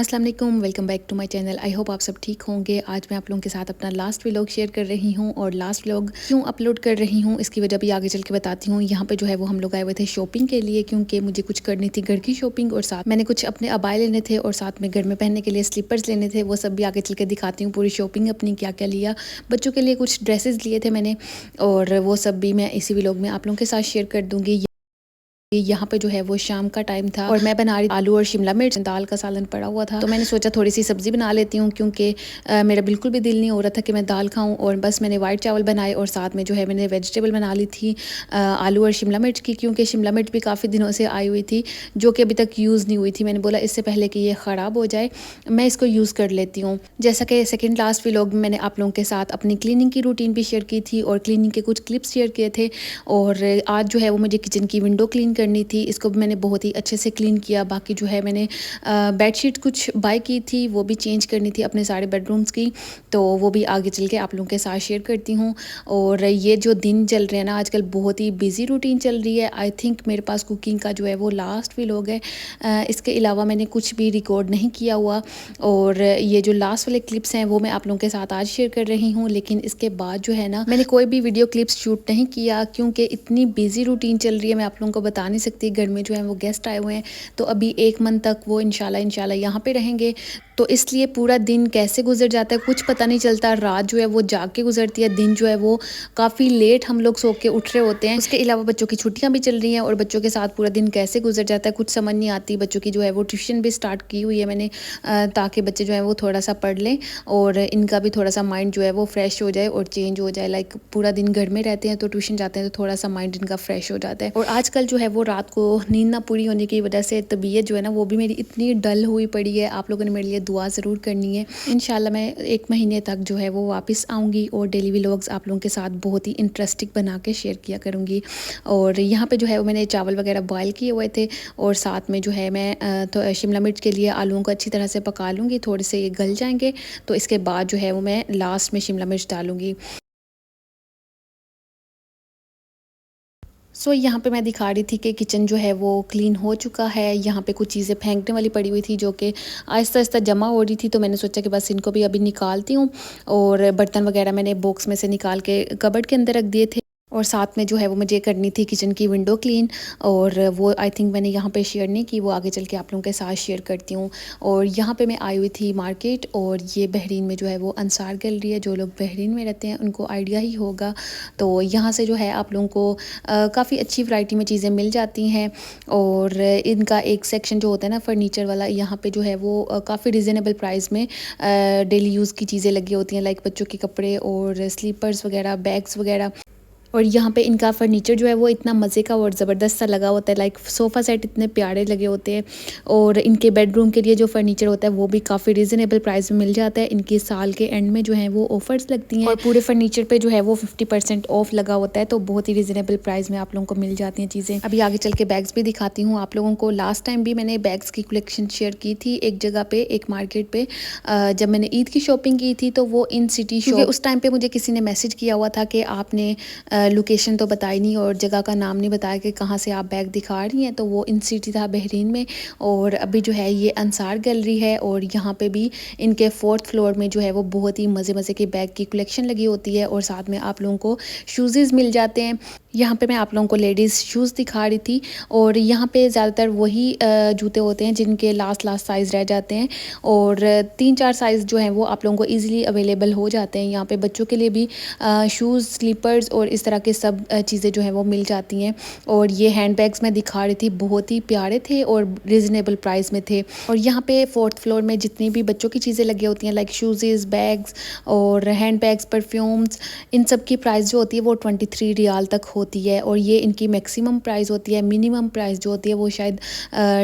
अस्सलाम वालेकुम, welcome back to my channel. I hope आप सब ठीक होंगे। आज मैं आप लोगों के साथ अपना लास्ट व्लॉग शेयर कर रही हूँ और लास्ट व्लॉग क्यों अपलोड कर रही हूँ इसकी वजह भी आगे चल के बताती हूँ। यहाँ पे जो है वो हम लोग आए हुए थे शॉपिंग के लिए, क्योंकि मुझे कुछ करनी थी घर की शॉपिंग और साथ मैंने कुछ अपने अबाए लेने थे और साथ में घर में पहनने के लिए स्लीपर्स लेने थे। वो सब भी आगे चल के दिखाती हूँ, पूरी शॉपिंग अपनी क्या क्या लिया। बच्चों के लिए कुछ ड्रेसेस लिए थे मैंने और वो सब भी मैं इसी व्लॉग में आप लोगों के साथ शेयर कर दूँगी। यहाँ पे जो है वो शाम का टाइम था और मैं बना रही आलू और शिमला मिर्च, दाल का सालन पड़ा हुआ था, तो मैंने सोचा थोड़ी सी सब्जी बना लेती हूँ, क्योंकि मेरा बिल्कुल भी दिल नहीं हो रहा था कि मैं दाल खाऊं। और बस मैंने वाइट चावल बनाए और साथ में जो है मैंने वेजिटेबल बना ली थी आलू और शिमला मिर्च की, क्योंकि शिमला मिर्च भी काफ़ी दिनों से आई हुई थी जो कि अभी तक यूज़ नहीं हुई थी। मैंने बोला इससे पहले कि ये ख़राब हो जाए मैं इसको यूज़ कर लेती हूँ। जैसा कि सेकेंड लास्ट व्लॉग में मैंने आप लोगों के साथ अपनी क्लीनिंग की रूटीन भी शेयर की थी और क्लीनिंग के कुछ क्लिप्स शेयर किए थे। और आज जो है वो मुझे किचन की विंडो क्लीन करनी थी, इसको मैंने बहुत ही अच्छे से क्लीन किया। बाकी जो है मैंने बेडशीट कुछ बाय की थी, वो भी चेंज करनी थी अपने सारे बेडरूम्स की, तो वो भी आगे चल के आप लोगों के साथ शेयर करती हूँ। और ये जो दिन चल रहे हैं ना आजकल, बहुत ही बिजी रूटीन चल रही है। आई थिंक मेरे पास कुकिंग का जो है वो लास्ट व्लॉग है, इसके अलावा मैंने कुछ भी रिकॉर्ड नहीं किया हुआ। और ये जो लास्ट वाले क्लिप्स हैं वो मैं आप लोगों के साथ आज शेयर कर रही हूँ, लेकिन इसके बाद जो है ना मैंने कोई भी वीडियो क्लिप्स शूट नहीं किया, क्योंकि इतनी बिजी रूटीन चल रही है, मैं आप लोगों को बता नहीं सकती। घर में जो है वो गेस्ट आए हुए हैं, तो अभी 1 मंथ तक वो इंशाल्लाह यहाँ पे रहेंगे, तो इसलिए पूरा दिन कैसे गुजर जाता है कुछ पता नहीं चलता। रात जो है वो जाग के गुजरती है, दिन जो है वो काफ़ी लेट हम लोग सो के उठ रहे होते हैं। उसके अलावा बच्चों की छुट्टियां भी चल रही हैं और बच्चों के साथ पूरा दिन कैसे गुजर जाता है कुछ समझ नहीं आती। बच्चों की जो है वो ट्यूशन भी स्टार्ट की हुई है मैंने, ताकि बच्चे जो है वो थोड़ा सा पढ़ लें और इनका भी थोड़ा सा माइंड जो है वो फ्रेश हो जाए और चेंज हो जाए। लाइक पूरा दिन घर में रहते हैं तो ट्यूशन जाते हैं तो थोड़ा सा माइंड इनका फ्रेश हो जाता है। और आजकल जो है वो रात को नींद ना पूरी होने की वजह से तबीयत जो है ना वो भी मेरी इतनी डल हुई पड़ी है। आप लोगों ने मेरे लिए दुआ ज़रूर करनी है। इंशाल्लाह मैं 1 महीने तक जो है वो वापस आऊँगी और डेली व्लॉग्स आप लोगों के साथ बहुत ही इंटरेस्टिंग बना के शेयर किया करूँगी। और यहाँ पे जो है वो मैंने चावल वगैरह बॉयल किए हुए थे और साथ में जो है मैं तो शिमला मिर्च के लिए आलूओं को अच्छी तरह से पका लूँगी, थोड़े से ये गल जाएंगे तो इसके बाद जो है वो मैं लास्ट में शिमला मिर्च डालूँगी। यहाँ पे मैं दिखा रही थी कि किचन जो है वो क्लीन हो चुका है। यहाँ पे कुछ चीज़ें फेंकने वाली पड़ी हुई थी जो कि आहिस्ता आहिस्ता जमा हो रही थी, तो मैंने सोचा कि बस इनको भी अभी निकालती हूँ। और बर्तन वगैरह मैंने बॉक्स में से निकाल के कबर्ड के अंदर रख दिए थे और साथ में जो है वो मुझे करनी थी किचन की विंडो क्लीन, और वो आई थिंक मैंने यहाँ पे शेयर नहीं की, वो आगे चल के आप लोगों के साथ शेयर करती हूँ। और यहाँ पे मैं आई हुई थी मार्केट, और ये बहरीन में जो है वो अंसार गैलरी है। जो लोग बहरीन में रहते हैं उनको आइडिया ही होगा। तो यहाँ से जो है आप लोगों को काफ़ी अच्छी वैरायटी में चीज़ें मिल जाती हैं। और इनका एक सेक्शन जो होता है ना फर्नीचर वाला, यहाँ पे जो है वो काफ़ी रिजनेबल प्राइस में डेली यूज़ की चीज़ें लगी होती हैं, लाइक बच्चों के कपड़े और स्लीपर्स वगैरह, बैग्स वगैरह। और यहाँ पे इनका फर्नीचर जो है वो इतना मज़े का और ज़बरदस्त सा लगा होता है, लाइक सोफ़ा सेट इतने प्यारे लगे होते हैं। और इनके बेडरूम के लिए जो फर्नीचर होता है वो भी काफ़ी रीज़नेबल प्राइस में मिल जाता है। इनके साल के एंड में जो है वो ऑफ़र्स लगती हैं और पूरे फर्नीचर पे जो है वो 50% ऑफ लगा होता है, तो बहुत ही रीज़नेबल प्राइस में आप लोगों को मिल जाती हैं चीज़ें। अभी आगे चल के बैग्स भी दिखाती हूँ आप लोगों को। लास्ट टाइम भी मैंने बैग्स की कलेक्शन शेयर की थी एक जगह पे, एक मार्केट पे, जब मैंने ईद की शॉपिंग की थी, तो वो इन सिटी शॉप। उस टाइम पे मुझे किसी ने मैसेज किया हुआ था कि आपने लोकेशन तो बताई नहीं और जगह का नाम नहीं बताया कि कहाँ से आप बैग दिखा रही हैं, तो वो इन सिटी था बहरीन में। और अभी जो है ये अंसार गैलरी है और यहाँ पे भी इनके 4th फ्लोर में जो है वो बहुत ही मज़े मज़े के बैग की कलेक्शन लगी होती है और साथ में आप लोगों को शूज़ मिल जाते हैं। यहाँ पे मैं आप लोगों को लेडीज़ शूज़ दिखा रही थी और यहाँ पे ज़्यादातर वही जूते होते हैं जिनके लास्ट साइज़ रह जाते हैं, और 3-4 साइज़ जो हैं वो आप लोगों को ईज़िली अवेलेबल हो जाते हैं। यहाँ पे बच्चों के लिए भी शूज़, स्लीपर्स और इस तरह के सब चीज़ें जो हैं वो मिल जाती हैं। और ये हैंड बैग्स मैं दिखा रही थी, बहुत ही प्यारे थे और रिजनेबल प्राइस में थे। और यहाँ पे 4th फ्लोर में जितनी भी बच्चों की चीज़ें लगी होती हैं, लाइक शूज़, बैग्स और हैंड बैग्स, परफ्यूम्स, इन सब की प्राइस जो होती है वो 23 रियाल तक होती है। और ये इनकी मैक्सिमम प्राइस होती है। मिनिमम प्राइस जो होती है वो शायद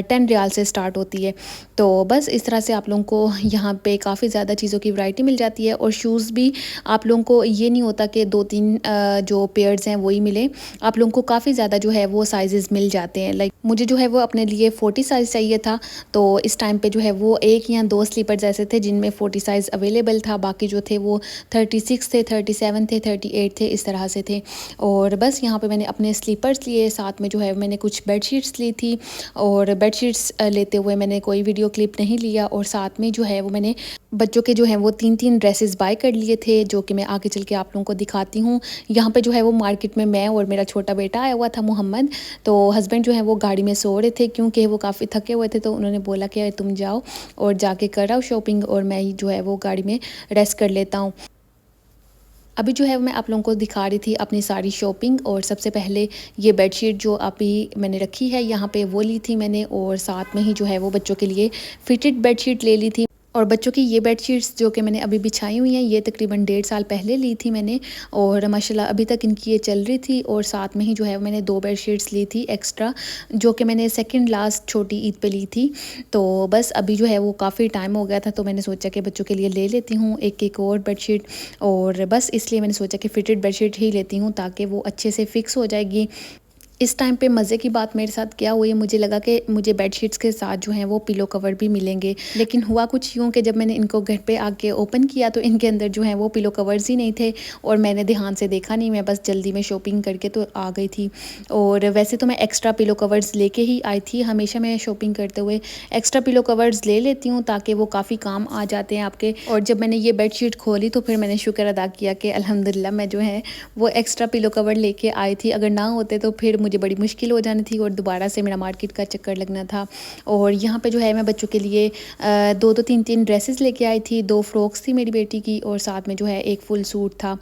10 रियाल से स्टार्ट होती है। तो बस इस तरह से आप लोगों को यहाँ पे काफ़ी ज़्यादा चीज़ों की वैरायटी मिल जाती है। और शूज़ भी आप लोगों को ये नहीं होता कि 2-3 जो पेयर्स हैं वही मिले। आप लोगों को काफ़ी ज़्यादा जो है वो साइज़ेस मिल जाते हैं। लाइक मुझे जो है वो अपने लिए 40 साइज़ चाहिए था, तो इस टाइम पे जो है वो 1 या 2 स्लीपर्स ऐसे थे जिनमें 40 साइज़ अवेलेबल था। बाकी जो थे वो 36 थे, 37 थे, 38 थे, इस तरह से थे। और बस यहाँ पे मैंने अपने स्लीपर्स लिए, साथ में जो है मैंने कुछ बेडशीट्स ली थी। और बेडशीट्स लेते हुए मैंने कोई वीडियो क्लिप नहीं लिया। और साथ में जो है वो मैंने बच्चों के जो हैं वो 3-3 ड्रेसेस बाय कर लिए थे, जो कि मैं आगे चल के आप लोगों को दिखाती हूँ। यहाँ पे जो है वो मार्केट में मैं और मेरा छोटा बेटा आया हुआ था मोहम्मद। तो हस्बैंड जो है वो गाड़ी में सो रहे थे क्योंकि वो काफ़ी थके हुए थे, तो उन्होंने बोला कि तुम जाओ और जाके कर आओ शॉपिंग, और मैं ही जो है वो गाड़ी में रेस्ट कर लेता हूँ। अभी जो है मैं आप लोगों को दिखा रही थी अपनी सारी शॉपिंग। और सबसे पहले ये बेडशीट जो अभी मैंने रखी है यहाँ पे वो ली थी मैंने, और साथ में ही जो है वो बच्चों के लिए फिटेड बेडशीट ले ली थी। और बच्चों की ये बेडशीट्स जो कि मैंने अभी बिछाई हुई हैं, ये तकरीबन 1.5 साल पहले ली थी मैंने, और माशाल्लाह अभी तक इनकी ये चल रही थी। और साथ में ही जो है मैंने 2 बेडशीट्स ली थी एक्स्ट्रा, जो कि मैंने सेकंड लास्ट छोटी ईद पे ली थी। तो बस अभी जो है वो काफ़ी टाइम हो गया था, तो मैंने सोचा कि बच्चों के लिए ले लेती हूँ एक और बेडशीट। और बस इसलिए मैंने सोचा कि फिटेड बेडशीट ही लेती हूँ ताकि वो अच्छे से फ़िक्स हो जाएगी। इस टाइम पे मज़े की बात मेरे साथ क्या हुई, मुझे लगा कि मुझे बेडशीट्स के साथ जो हैं वो पिलो कवर भी मिलेंगे, लेकिन हुआ कुछ यूँ कि जब मैंने इनको घर पे आके ओपन किया तो इनके अंदर जो हैं वो पिलो कवर्स ही नहीं थे। और मैंने ध्यान से देखा नहीं, मैं बस जल्दी में शॉपिंग करके तो आ गई थी। और वैसे तो मैं एक्स्ट्रा पिलो कवर्स लेके ही आई थी, हमेशा मैं शॉपिंग करते हुए एक्स्ट्रा पिलो कवर्स ले लेती हूँ ताकि वो काफ़ी काम आ जाते हैं आपके। और जब मैंने ये बेडशीट खोली तो फिर मैंने शुक्र अदा किया कि अल्हम्दुलिल्लाह मैं जो है वो एक्स्ट्रा पिलो कवर लेके आई थी। अगर ना होते तो फिर मुझे बड़ी मुश्किल हो जानी थी और दोबारा से मेरा मार्केट का चक्कर लगना था। और यहाँ पे जो है मैं बच्चों के लिए 2-2 3-3 ड्रेसेस लेके आई थी, 2 फ्रॉक्स थी मेरी बेटी की, और साथ में जो है एक फुल सूट था।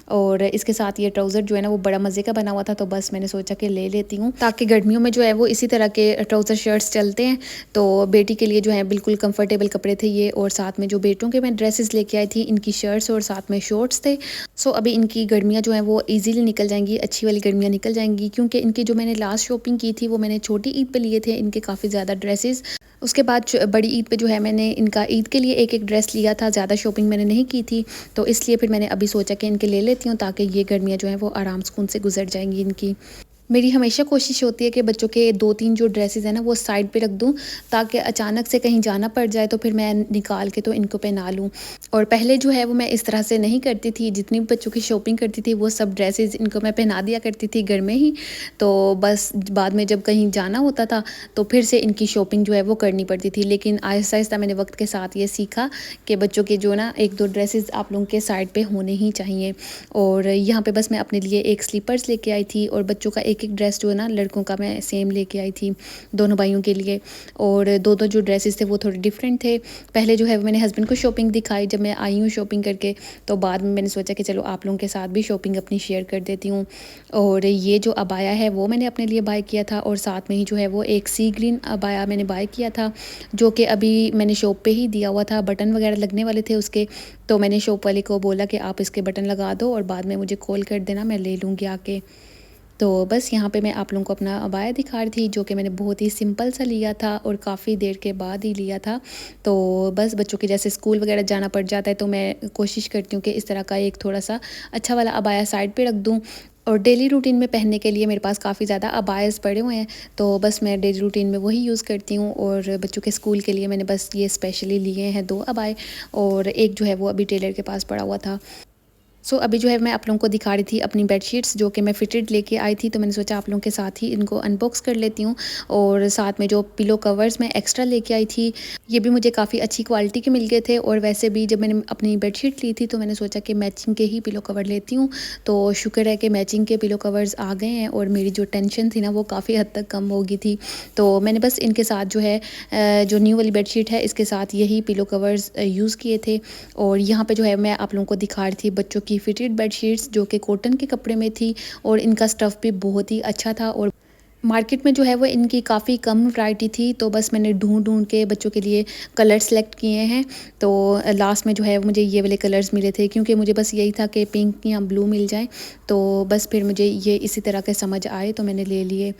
और इसके साथ ये ट्राउज़र जो है ना वो बड़ा मज़े का बना हुआ था, तो बस मैंने सोचा कि ले लेती हूँ ताकि गर्मियों में जो है वो इसी तरह के ट्राउज़र शर्ट्स चलते हैं। तो बेटी के लिए जो है बिल्कुल कंफर्टेबल कपड़े थे ये। और साथ में जो बेटों के मैं ड्रेसेस लेके आई थी, इनकी शर्ट्स और साथ में शॉर्ट्स थे। सो अभी इनकी गर्मियाँ जो हैं वो ईज़िली निकल जाएंगी, अच्छी वाली गर्मियाँ निकल जाएंगी, क्योंकि इनकी जो मैंने लास्ट शॉपिंग की थी वो मैंने छोटी ईद पे लिए थे इनके काफ़ी ज़्यादा ड्रेसेस। उसके बाद बड़ी ईद पे जो है मैंने इनका ईद के लिए एक ड्रेस लिया था, ज़्यादा शॉपिंग मैंने नहीं की थी, तो इसलिए फिर मैंने अभी सोचा कि इनके ले लेती हूँ ताकि ये गर्मियाँ जो हैं वो आराम सुकून से गुजर जाएंगी इनकी। मेरी हमेशा कोशिश होती है कि बच्चों के 2-3 जो ड्रेसेस हैं ना वो साइड पे रख दूं, ताकि अचानक से कहीं जाना पड़ जाए तो फिर मैं निकाल के तो इनको पहना लूं। और पहले जो है वो मैं इस तरह से नहीं करती थी, जितनी भी बच्चों की शॉपिंग करती थी वो सब ड्रेसेस इनको मैं पहना दिया करती थी घर में ही। तो बस बाद में जब कहीं जाना होता था तो फिर से इनकी शॉपिंग जो है वो करनी पड़ती थी। लेकिन आहिस्ता आहिस्ता मैंने वक्त के साथ ये सीखा कि बच्चों के जो ना 1-2 ड्रेसेस आप लोगों के साइड पे होने ही चाहिए। और यहाँ पे बस मैं अपने लिए एक स्लीपर्स लेके आई थी, और बच्चों का एक ड्रेस जो है ना लड़कों का मैं सेम लेके आई थी दोनों भाइयों के लिए। और 2-2 जो ड्रेसेस थे वो थोड़े डिफरेंट थे। पहले जो है मैंने हस्बैंड को शॉपिंग दिखाई जब मैं आई हूँ शॉपिंग करके, तो बाद में मैंने सोचा कि चलो आप लोगों के साथ भी शॉपिंग अपनी शेयर कर देती हूँ। और ये जो अबाया है वो मैंने अपने लिए बाय किया था, और साथ में ही जो है वो एक सी ग्रीन अबाया मैंने बाय किया था, जो कि अभी मैंने शॉप पे ही दिया हुआ था, बटन वगैरह लगने वाले थे उसके। तो मैंने शॉप वाले को बोला कि आप इसके बटन लगा दो और बाद में मुझे कॉल कर देना, मैं ले लूँगी आके। तो बस यहाँ पे मैं आप लोगों को अपना अबाया दिखा रही थी, जो कि मैंने बहुत ही सिंपल सा लिया था और काफ़ी देर के बाद ही लिया था। तो बस बच्चों के जैसे स्कूल वगैरह जाना पड़ जाता है तो मैं कोशिश करती हूँ कि इस तरह का एक थोड़ा सा अच्छा वाला अबाया साइड पे रख दूँ। और डेली रूटीन में पहनने के लिए मेरे पास काफ़ी ज़्यादा अबायस पड़े हुए हैं, तो बस मैं डेली रूटीन में वही यूज़ करती हूँ। और बच्चों के स्कूल के लिए मैंने बस ये स्पेशली लिए हैं 2 अबाए, और एक जो है वो अभी टेलर के पास पड़ा हुआ था। अभी जो है मैं आप लोगों को दिखा रही थी अपनी बेडशीट्स, जो कि मैं फिटेड लेके आई थी, तो मैंने सोचा आप लोगों के साथ ही इनको अनबॉक्स कर लेती हूँ। और साथ में जो पिलो कवर्स मैं एक्स्ट्रा लेके आई थी, ये भी मुझे काफ़ी अच्छी क्वालिटी के मिल गए थे। और वैसे भी जब मैंने अपनी बेडशीट ली थी तो मैंने सोचा कि मैचिंग के ही पिलो कवर लेती हूँ, तो शुक्र है कि मैचिंग के पिलो कवर्स आ गए हैं और मेरी जो टेंशन थी ना वो काफ़ी हद तक कम हो गई थी। तो मैंने बस इनके साथ जो है जो न्यू वाली बेडशीट है इसके साथ यही पिलो कवर्स यूज़ किए थे। और यहाँ पे जो है मैं आप लोगों को दिखा रही थी बच्चों की फिटेड बेडशीट्स, जो कि कॉटन के कपड़े में थी, और इनका स्टफ़ भी बहुत ही अच्छा था। और मार्केट में जो है वो इनकी काफ़ी कम वैरायटी थी, तो बस मैंने ढूंढ के बच्चों के लिए कलर सेलेक्ट किए हैं। तो लास्ट में जो है मुझे ये वाले कलर्स मिले थे, क्योंकि मुझे बस यही था कि पिंक या ब्लू मिल जाए, तो बस फिर मुझे ये इसी तरह के समझ आए तो मैंने ले लिए।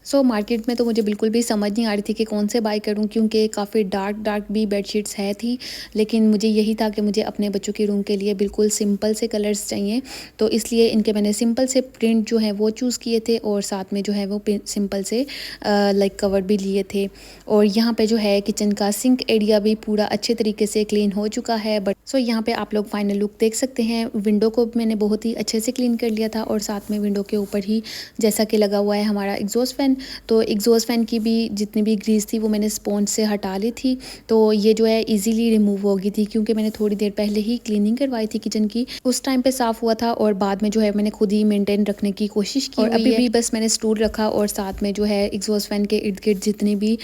सो मार्केट में तो मुझे बिल्कुल भी समझ नहीं आ रही थी कि कौन से बाय करूं, क्योंकि काफ़ी डार्क डार्क भी बेडशीट्स है थी। लेकिन मुझे यही था कि मुझे अपने बच्चों के रूम के लिए बिल्कुल सिंपल से कलर्स चाहिए, तो इसलिए इनके मैंने सिंपल से प्रिंट जो है वो चूज़ किए थे और साथ में जो है वो सिंपल से लाइक कवर भी लिए थे। और यहाँ पे जो है किचन का सिंक एरिया भी पूरा अच्छे तरीके से क्लीन हो चुका है। बट सो यहाँ पे आप लोग फाइनल लुक देख सकते हैं। विंडो को मैंने बहुत ही अच्छे से क्लीन कर लिया था और साथ में विंडो के ऊपर ही जैसा कि लगा हुआ है हमारा एग्जॉस्ट फैन, तो एग्जॉस्ट फैन की भी जितनी भी ग्रीस थी वो मैंने स्पॉन्ज से हटा ली थी। तो ये जो है इजीली रिमूव हो गई थी, क्योंकि मैंने थोड़ी देर पहले ही क्लीनिंग करवाई थी किचन की। उस टाइम पे साफ़ हुआ था और बाद में जो है मैंने खुद ही मेंटेन रखने की कोशिश की और अभी भी बस मैंने स्टूल रखा और साथ में जो है एग्जॉस्ट फैन के इर्द गिर्द जितनी भी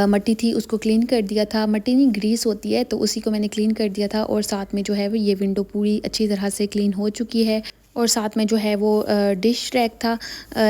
मट्टी थी उसको क्लीन कर दिया था। मट्टी नहीं, ग्रीस होती है, तो उसी को मैंने क्लीन कर दिया था। और साथ में जो है वो ये विंडो पूरी अच्छी तरह से क्लीन हो चुकी है। और साथ में जो है वो डिश रैक था,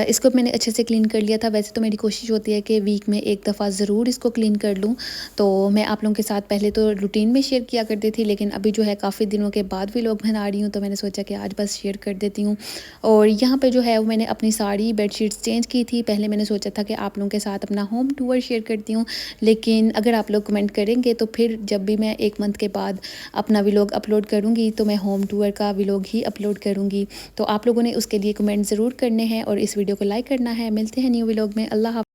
इसको मैंने अच्छे से क्लीन कर लिया था। वैसे तो मेरी कोशिश होती है कि वीक में एक दफ़ा ज़रूर इसको क्लीन कर लूँ। तो मैं आप लोगों के साथ पहले तो रूटीन में शेयर किया करती थी, लेकिन अभी जो है काफ़ी दिनों के बाद भी लोग बना रही हूँ, तो मैंने सोचा कि आज बस शेयर कर देती हूँ। और यहाँ पे जो है वो मैंने अपनी सारी बेडशीट्स चेंज की थी। पहले मैंने सोचा था कि आप लोगों के साथ अपना होम टूर शेयर करती हूँ, लेकिन अगर आप लोग कमेंट करेंगे तो फिर जब भी मैं 1 मंथ के बाद अपना व्लॉग अपलोड करूँगी तो मैं होम टूर का व्लॉग ही अपलोड करूँगी। तो आप लोगों ने उसके लिए कमेंट ज़रूर करने हैं और इस वीडियो को लाइक करना है। मिलते हैं न्यू व्लॉग में। अल्लाह हाफ़िज़।